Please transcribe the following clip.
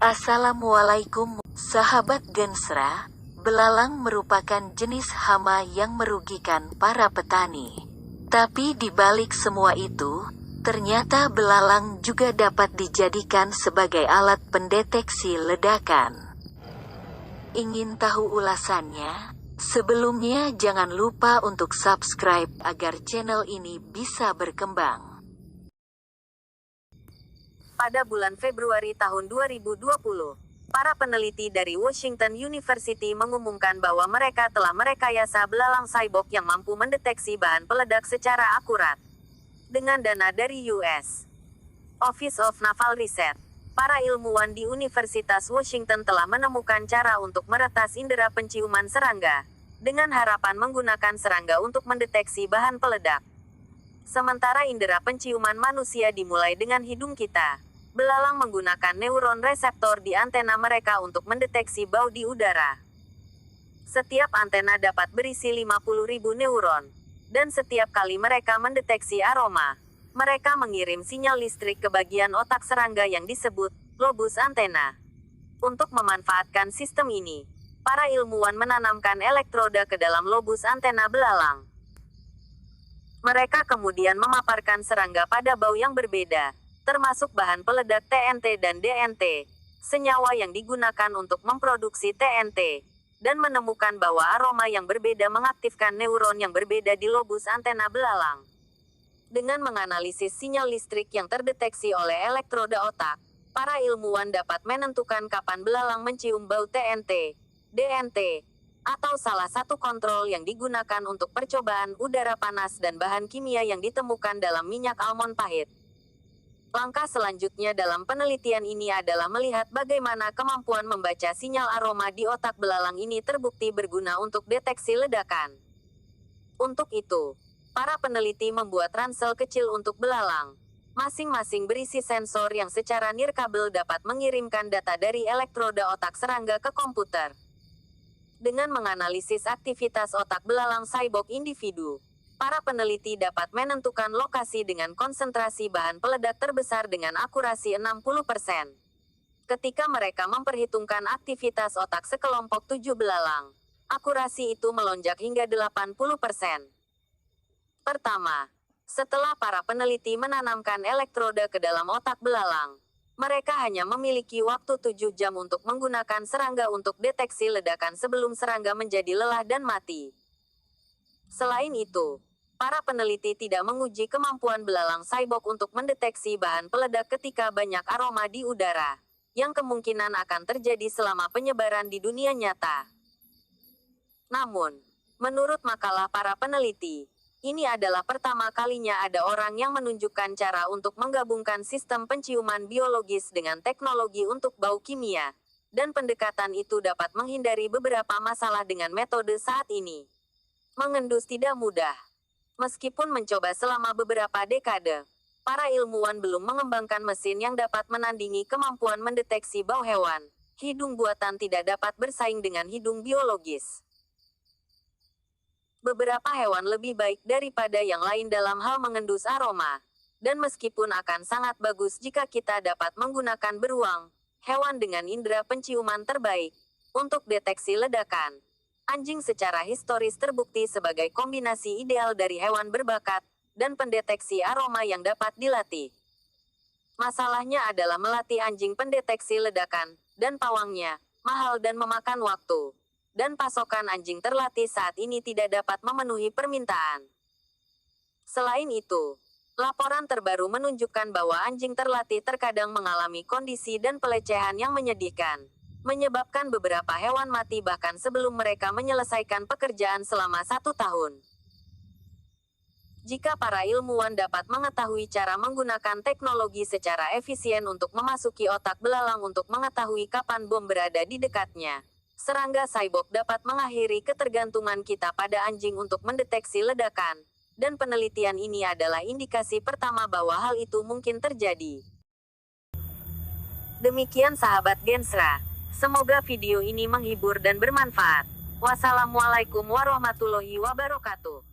Assalamualaikum, sahabat Gensra. Belalang merupakan jenis hama yang merugikan para petani. Tapi di balik semua itu, ternyata belalang juga dapat dijadikan sebagai alat pendeteksi ledakan. Ingin tahu ulasannya? Sebelumnya jangan lupa untuk subscribe agar channel ini bisa berkembang. Pada bulan Februari tahun 2020, para peneliti dari Washington University mengumumkan bahwa mereka telah merekayasa belalang cyborg yang mampu mendeteksi bahan peledak secara akurat. Dengan dana dari US Office of Naval Research, para ilmuwan di Universitas Washington telah menemukan cara untuk meretas indera penciuman serangga, dengan harapan menggunakan serangga untuk mendeteksi bahan peledak. Sementara indera penciuman manusia dimulai dengan hidung kita, belalang menggunakan neuron reseptor di antena mereka untuk mendeteksi bau di udara. Setiap antena dapat berisi 50.000 neuron, dan setiap kali mereka mendeteksi aroma, mereka mengirim sinyal listrik ke bagian otak serangga yang disebut lobus antena. Untuk memanfaatkan sistem ini, para ilmuwan menanamkan elektroda ke dalam lobus antena belalang. Mereka kemudian memaparkan serangga pada bau yang berbeda, termasuk bahan peledak TNT dan DNT, senyawa yang digunakan untuk memproduksi TNT, dan menemukan bahwa aroma yang berbeda mengaktifkan neuron yang berbeda di lobus antena belalang. Dengan menganalisis sinyal listrik yang terdeteksi oleh elektroda otak, para ilmuwan dapat menentukan kapan belalang mencium bau TNT, DNT, atau salah satu kontrol yang digunakan untuk percobaan udara panas dan bahan kimia yang ditemukan dalam minyak almond pahit. Langkah selanjutnya dalam penelitian ini adalah melihat bagaimana kemampuan membaca sinyal aroma di otak belalang ini terbukti berguna untuk deteksi ledakan. Untuk itu, para peneliti membuat ransel kecil untuk belalang. Masing-masing berisi sensor yang secara nirkabel dapat mengirimkan data dari elektroda otak serangga ke komputer. Dengan menganalisis aktivitas otak belalang cyborg individu, para peneliti dapat menentukan lokasi dengan konsentrasi bahan peledak terbesar dengan akurasi 60%. Ketika mereka memperhitungkan aktivitas otak sekelompok 7 belalang, akurasi itu melonjak hingga 80%. Pertama, setelah para peneliti menanamkan elektroda ke dalam otak belalang, mereka hanya memiliki waktu 7 jam untuk menggunakan serangga untuk deteksi ledakan sebelum serangga menjadi lelah dan mati. Selain itu, para peneliti tidak menguji kemampuan belalang cyborg untuk mendeteksi bahan peledak ketika banyak aroma di udara, yang kemungkinan akan terjadi selama penyebaran di dunia nyata. Namun, menurut makalah para peneliti, ini adalah pertama kalinya ada orang yang menunjukkan cara untuk menggabungkan sistem penciuman biologis dengan teknologi untuk bau kimia, dan pendekatan itu dapat menghindari beberapa masalah dengan metode saat ini. Mengendus tidak mudah. Meskipun mencoba selama beberapa dekade, para ilmuwan belum mengembangkan mesin yang dapat menandingi kemampuan mendeteksi bau hewan. Hidung buatan tidak dapat bersaing dengan hidung biologis. Beberapa hewan lebih baik daripada yang lain dalam hal mengendus aroma, dan meskipun akan sangat bagus jika kita dapat menggunakan beruang, hewan dengan indera penciuman terbaik, untuk deteksi ledakan. Anjing secara historis terbukti sebagai kombinasi ideal dari hewan berbakat dan pendeteksi aroma yang dapat dilatih. Masalahnya adalah melatih anjing pendeteksi ledakan dan pawangnya mahal dan memakan waktu. Dan pasokan anjing terlatih saat ini tidak dapat memenuhi permintaan. Selain itu, laporan terbaru menunjukkan bahwa anjing terlatih terkadang mengalami kondisi dan pelecehan yang menyedihkan, menyebabkan beberapa hewan mati bahkan sebelum mereka menyelesaikan pekerjaan selama 1 tahun. Jika para ilmuwan dapat mengetahui cara menggunakan teknologi secara efisien untuk memasuki otak belalang untuk mengetahui kapan bom berada di dekatnya, serangga cyborg dapat mengakhiri ketergantungan kita pada anjing untuk mendeteksi ledakan, dan penelitian ini adalah indikasi pertama bahwa hal itu mungkin terjadi. Demikian sahabat Gensra. Semoga video ini menghibur dan bermanfaat. Wassalamualaikum warahmatullahi wabarakatuh.